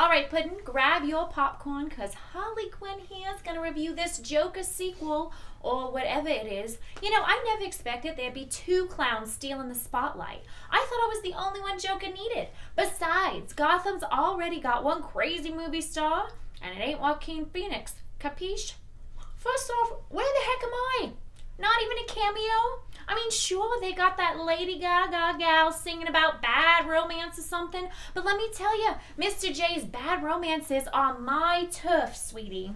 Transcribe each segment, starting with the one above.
Alright, Puddin', grab your popcorn because Harley Quinn here is going to review this Joker sequel or whatever it is. You know, I never expected there'd be two clowns stealing the spotlight. I thought I was the only one Joker needed. Besides, Gotham's already got one crazy movie star, and it ain't Joaquin Phoenix. Capiche? First off, where the heck am I? Not even a cameo? I mean, sure, they got that Lady Gaga gal singing about bad romance or something, but let me tell you, Mr. J's bad romances are my turf, sweetie.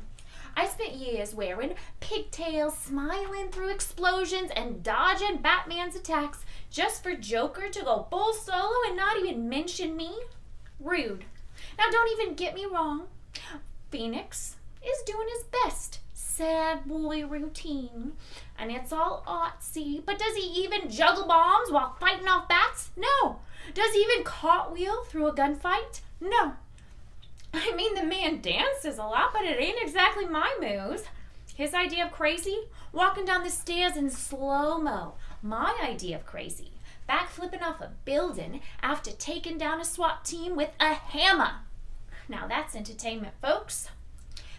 I spent years wearing pigtails, smiling through explosions, and dodging Batman's attacks just for Joker to go full solo and not even mention me? Rude. Now, don't even get me wrong. Phoenix is doing his best sad boy routine, and it's all artsy, but does he even juggle bombs while fighting off bats? No. Does he even cartwheel through a gunfight? No. I mean, the man dances a lot, but it ain't exactly my moves. His idea of crazy? Walking down the stairs in slow-mo. My idea of crazy. Backflipping off a building after taking down a SWAT team with a hammer. Now that's entertainment, folks.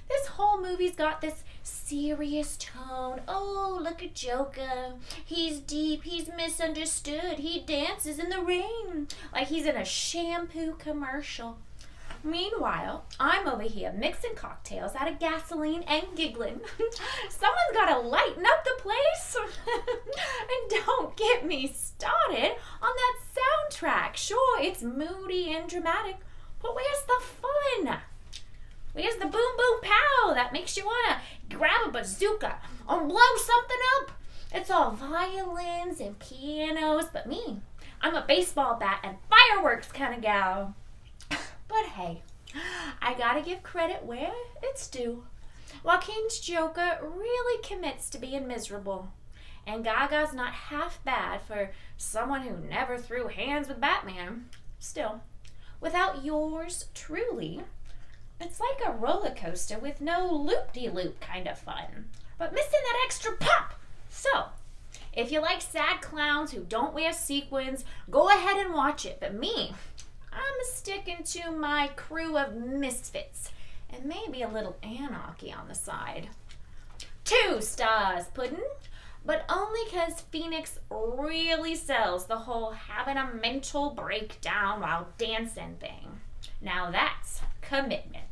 This whole movie's got this serious tone. Oh, look at Joker. He's deep. He's misunderstood. He dances in the rain like he's in a shampoo commercial. Meanwhile, I'm over here mixing cocktails out of gasoline and giggling. Someone's got to lighten up the place. And don't get me started on that soundtrack. Sure, it's moody and dramatic, but where's the fun? Where's the boom boom pow that makes you want to grab a bazooka or blow something up? It's all violins and pianos, but me, I'm a baseball bat and fireworks kind of gal. But hey, I gotta give credit where it's due. Joaquin's Joker really commits to being miserable. And Gaga's not half bad for someone who never threw hands with Batman. Still, without yours truly, it's like a roller coaster with no loop-de-loop kind of fun, but missing that extra pop. So, if you like sad clowns who don't wear sequins, go ahead and watch it. But me, I'm sticking to my crew of misfits and maybe a little anarchy on the side. 2 stars, Puddin', but only because Phoenix really sells the whole having a mental breakdown while dancing thing. Now that's commitment.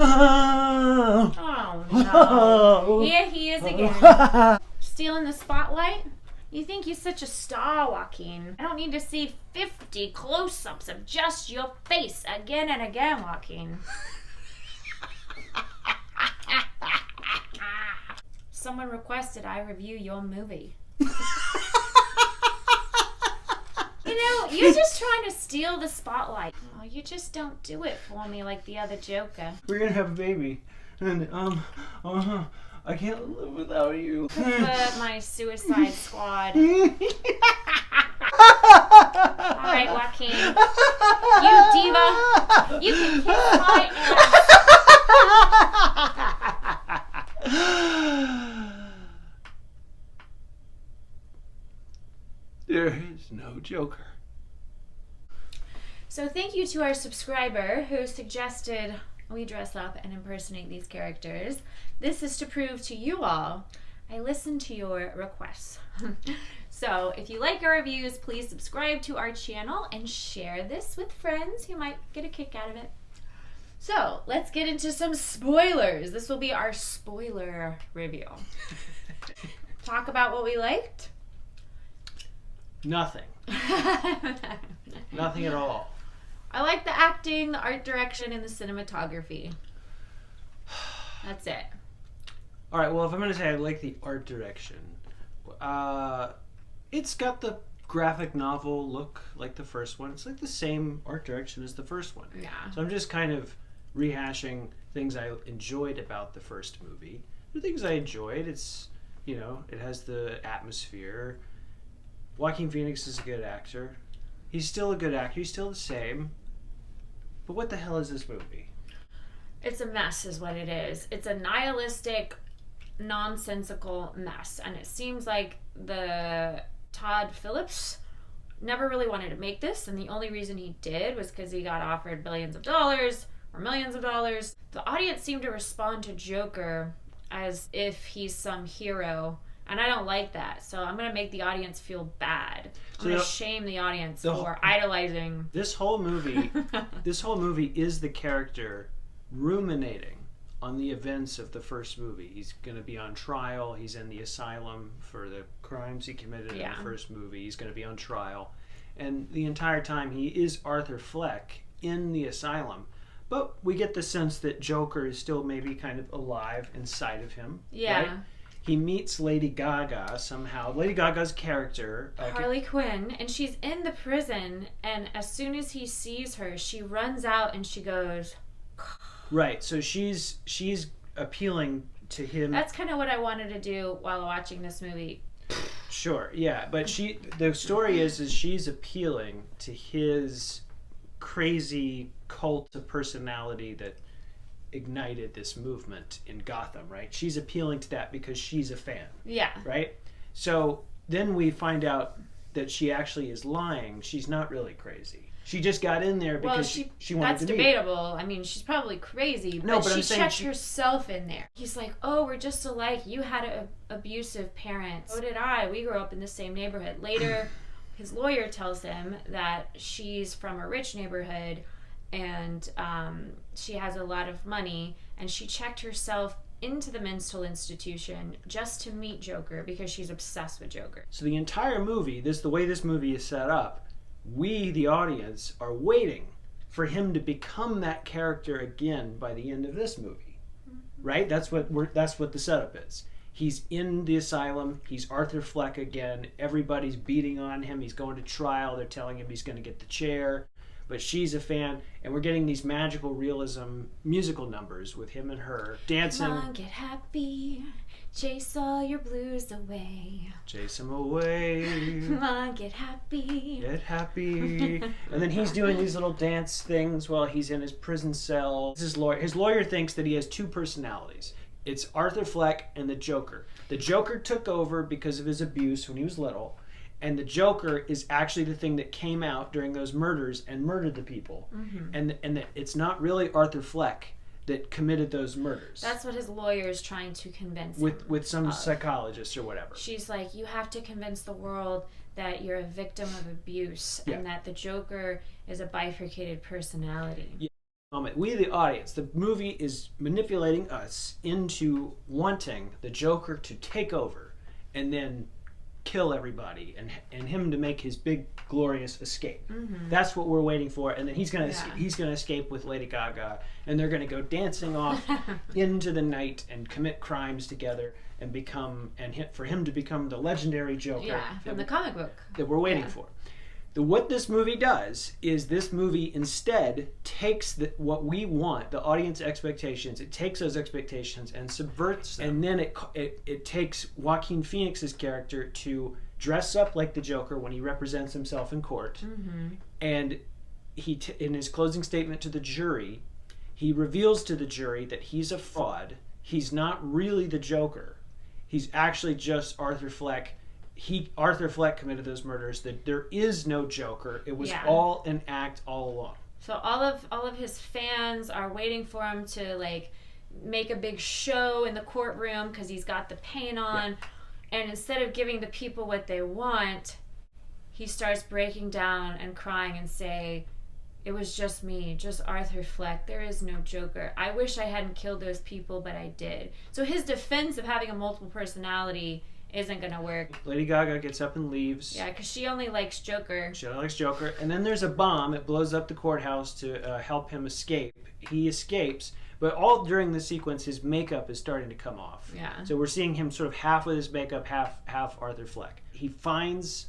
Oh no. Here he is again. Stealing the spotlight? You think you're such a star, Joaquin. I don't need to see 50 close-ups of just your face again and again, Joaquin. Someone requested I review your movie. You know, you're just trying to steal the spotlight. Oh, you just don't do it for me like the other Joker. We're gonna have a baby, and I can't live without you. Prefer my Suicide Squad. Alright, Joaquin. You diva. You can kiss my ass. There is no Joker. So thank you to our subscriber who suggested we dress up and impersonate these characters. This is to prove to you all I listen to your requests. So if you like our reviews, please subscribe to our channel and share this with friends who might get a kick out of it. So let's get into some spoilers. This will be our spoiler review. Talk about what we liked. Nothing. Nothing at all. I like the acting, the art direction, and the cinematography. That's it. All right, well, if I'm going to say I like the art direction, it's got the graphic novel look like the first one. It's like the same art direction as the first one. Yeah. So I'm just kind of rehashing things I enjoyed about the first movie. The things I enjoyed, it's, you know, it has the atmosphere. Joaquin Phoenix is a good actor. He's still a good actor. He's still the same. But what the hell is this movie? It's a mess is what it is. It's a nihilistic, nonsensical mess. And it seems like the Todd Phillips never really wanted to make this. And the only reason he did was because he got offered billions of dollars or millions of dollars. The audience seemed to respond to Joker as if he's some hero, and I don't like that. So I'm going to make the audience feel bad. I'm going to shame the audience for idolizing. This whole movie is the character ruminating on the events of the first movie. He's going to be on trial. He's in the asylum for the crimes he committed in the first movie. He's going to be on trial. And the entire time he is Arthur Fleck in the asylum. But we get the sense that Joker is still maybe kind of alive inside of him. Yeah. Right? He meets Lady Gaga somehow. Lady Gaga's character, Harley Quinn, and she's in the prison, and as soon as he sees her, she runs out and she goes... Right, so she's appealing to him. That's kind of what I wanted to do while watching this movie. Sure, yeah, but the story is she's appealing to his crazy cult of personality that ignited this movement in Gotham, right? She's appealing to that because she's a fan. Yeah. Right? So then we find out that she actually is lying. She's not really crazy. She just got in there because she wanted to meet. That's debatable. I mean, she's probably crazy, but she checked herself in there. He's like, oh, we're just alike. You had abusive parents. So did I. We grew up in the same neighborhood. Later, his lawyer tells him that she's from a rich neighborhood and she has a lot of money, and she checked herself into the mental institution just to meet Joker because she's obsessed with Joker. So the entire movie, the way this movie is set up, we, the audience, are waiting for him to become that character again by the end of this movie. Mm-hmm. Right? That's what the setup is. He's in the asylum. He's Arthur Fleck again. Everybody's beating on him. He's going to trial. They're telling him he's going to get the chair. But she's a fan, and we're getting these magical realism musical numbers with him and her dancing. Come on, get happy. Chase all your blues away. Chase them away. Come on, get happy. Get happy. And then he's doing these little dance things while he's in his prison cell. His lawyer thinks that he has two personalities. It's Arthur Fleck and the Joker. The Joker took over because of his abuse when he was little. And the Joker is actually the thing that came out during those murders and murdered the people. Mm-hmm. And that it's not really Arthur Fleck that committed those murders. That's what his lawyer is trying to convince him. With some of. Psychologist or whatever. She's like, you have to convince the world that you're a victim of abuse and that the Joker is a bifurcated personality. Yeah. We, the audience, the movie is manipulating us into wanting the Joker to take over and then kill everybody and him to make his big glorious escape. Mm-hmm. That's what we're waiting for, and then he's gonna escape with Lady Gaga, and they're gonna go dancing off into the night and commit crimes together and for him to become the legendary Joker from the comic book that we're waiting for. What this movie does is this movie instead takes what we want, the audience expectations, it takes those expectations and subverts them. And then it takes Joaquin Phoenix's character to dress up like the Joker when he represents himself in court. Mm-hmm. And he, in his closing statement to the jury, he reveals to the jury that he's a fraud. He's not really the Joker. He's actually just Arthur Fleck. Arthur Fleck committed those murders. That there is no Joker. It was all an act all along. So all of his fans are waiting for him to make a big show in the courtroom because he's got the paint on, and instead of giving the people what they want, he starts breaking down and crying and say, "It was just me, just Arthur Fleck. There is no Joker. I wish I hadn't killed those people, but I did." So his defense of having a multiple personality isn't gonna work. Lady Gaga gets up and leaves. Yeah, because she only likes Joker. And then there's a bomb. It blows up the courthouse to help him escape. He escapes, but all during the sequence, his makeup is starting to come off. Yeah. So we're seeing him sort of half with his makeup, half Arthur Fleck. He finds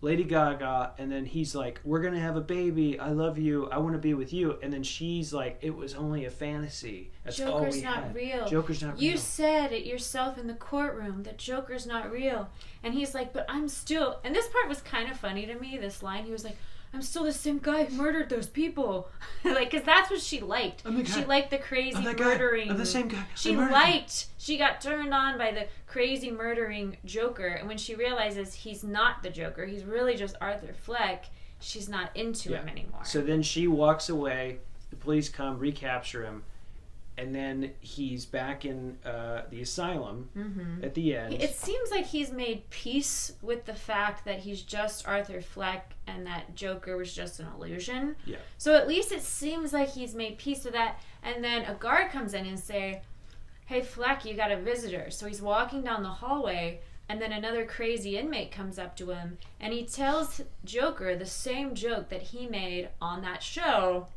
Lady Gaga, and then he's like, "We're gonna have a baby. I love you. I want to be with you." And then she's like, "It was only a fantasy. That's all we had. Joker's not real. You said it yourself in the courtroom that Joker's not real." And he's like, "But I'm still..." And this part was kind of funny to me, this line. He was like, "I'm still the same guy who murdered those people." Because that's what she liked. She liked the crazy murdering. I'm the same guy. She got turned on by the crazy murdering Joker. And when she realizes he's not the Joker, he's really just Arthur Fleck, she's not into him anymore. So then she walks away, the police come, recapture him, and then he's back in the asylum at the end. It seems like he's made peace with the fact that he's just Arthur Fleck and that Joker was just an illusion. Yeah. So at least it seems like he's made peace with that. And then a guard comes in and say, "Hey Fleck, you got a visitor." So he's walking down the hallway, and then another crazy inmate comes up to him, and he tells Joker the same joke that he made on that show.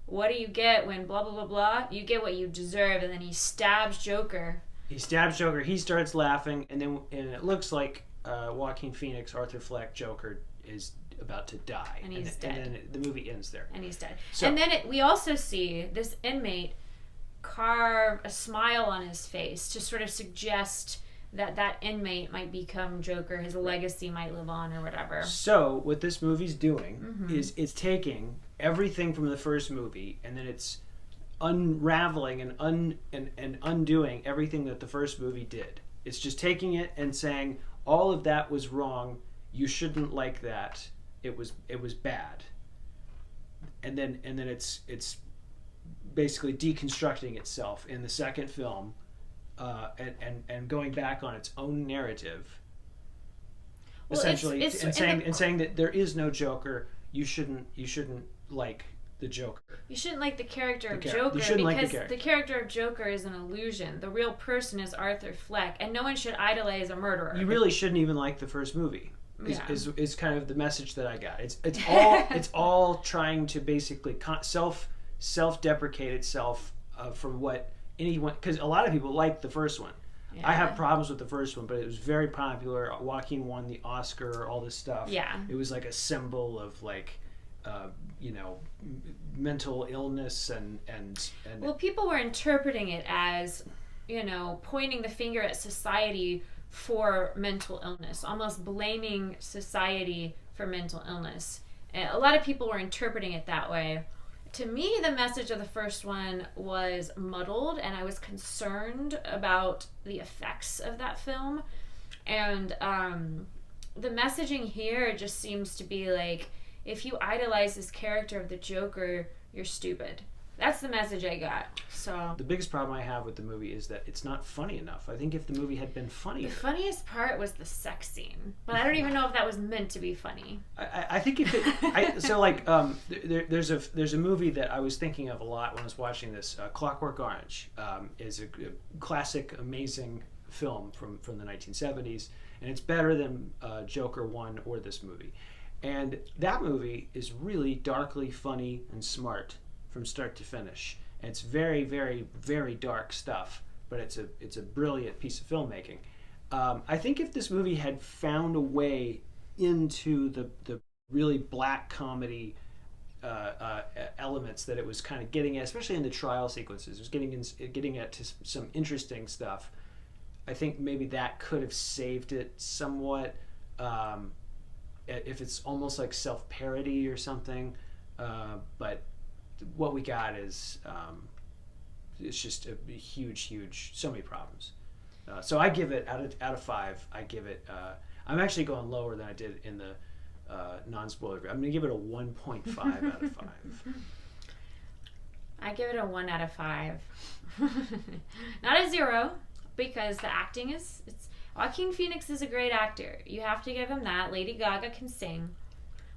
What do you get when blah, blah, blah, blah? You get what you deserve. And then he stabs Joker. He stabs Joker. He starts laughing, and it looks like Joaquin Phoenix, Arthur Fleck, Joker is about to die. And he's dead. And then the movie ends there. And he's dead. So, and then we also see this inmate carve a smile on his face to sort of suggest that inmate might become Joker. His legacy might live on or whatever. So what this movie's doing is it's taking everything from the first movie, and then it's unraveling and undoing everything that the first movie did. It's just taking it and saying all of that was wrong. You shouldn't like that. It was bad. And then it's basically deconstructing itself in the second film, and going back on its own narrative. Well, essentially, and saying that there is no Joker. You shouldn't like the Joker. You shouldn't like the character of Joker because the character of Joker is an illusion. The real person is Arthur Fleck, and no one should idolize a murderer. You really shouldn't even like the first movie. Is kind of the message that I got. It's all trying to basically self-deprecate itself from what anyone, because a lot of people like the first one. Yeah. I have problems with the first one, but it was very popular. Joaquin won the Oscar, all this stuff. Yeah. It was like a symbol of like, mental illness and well, people were interpreting it as, pointing the finger at society for mental illness, almost blaming society for mental illness. And a lot of people were interpreting it that way. To me, the message of the first one was muddled, and I was concerned about the effects of that film. And the messaging here just seems to be like, if you idolize this character of the Joker, you're stupid. That's the message I got. So the biggest problem I have with the movie is that it's not funny enough. I think if the movie had been funnier. The funniest part was the sex scene, but I don't even know if that was meant to be funny. I think if it, there's a movie that I was thinking of a lot when I was watching this. Clockwork Orange is a classic, amazing film from the 1970s, and it's better than Joker 1 or this movie. And that movie is really darkly funny and smart from start to finish. And it's very, very, very dark stuff, but it's a brilliant piece of filmmaking. I think if this movie had found a way into the really black comedy elements that it was kind of getting at, especially in the trial sequences, it was getting at to some interesting stuff. I think maybe that could have saved it somewhat. If it's almost like self-parody or something, but what we got is it's just a huge, so many problems. So I give it out of 5. I give it. I'm actually going lower than I did in the non-spoiler. I'm going to give it a 1.5 out of 5. I give it a 1 out of 5. Not a 0, because the acting is. Joaquin Phoenix is a great actor. You have to give him that. Lady Gaga can sing.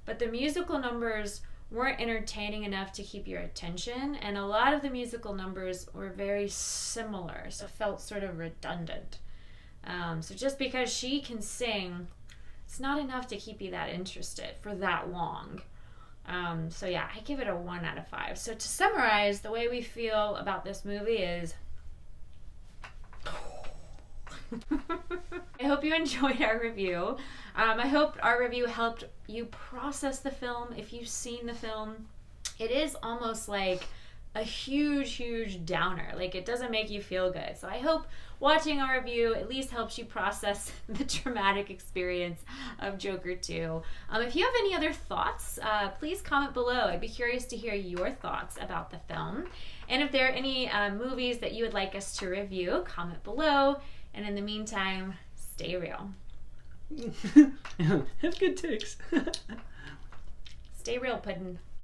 But the musical numbers weren't entertaining enough to keep your attention, and a lot of the musical numbers were very similar, so it felt sort of redundant. So just because she can sing, it's not enough to keep you that interested for that long. So yeah, I give it a 1 out of 5. So to summarize, the way we feel about this movie is I hope you enjoyed our review. I hope our review helped you process the film. If you've seen the film, it is almost like a huge downer. Like, it doesn't make you feel good. So I hope watching our review at least helps you process the traumatic experience of Joker 2. If you have any other thoughts, please comment below. I'd be curious to hear your thoughts about the film. And if there are any movies that you would like us to review, comment below. And in the meantime, stay real. Have good takes. Stay real, puddin.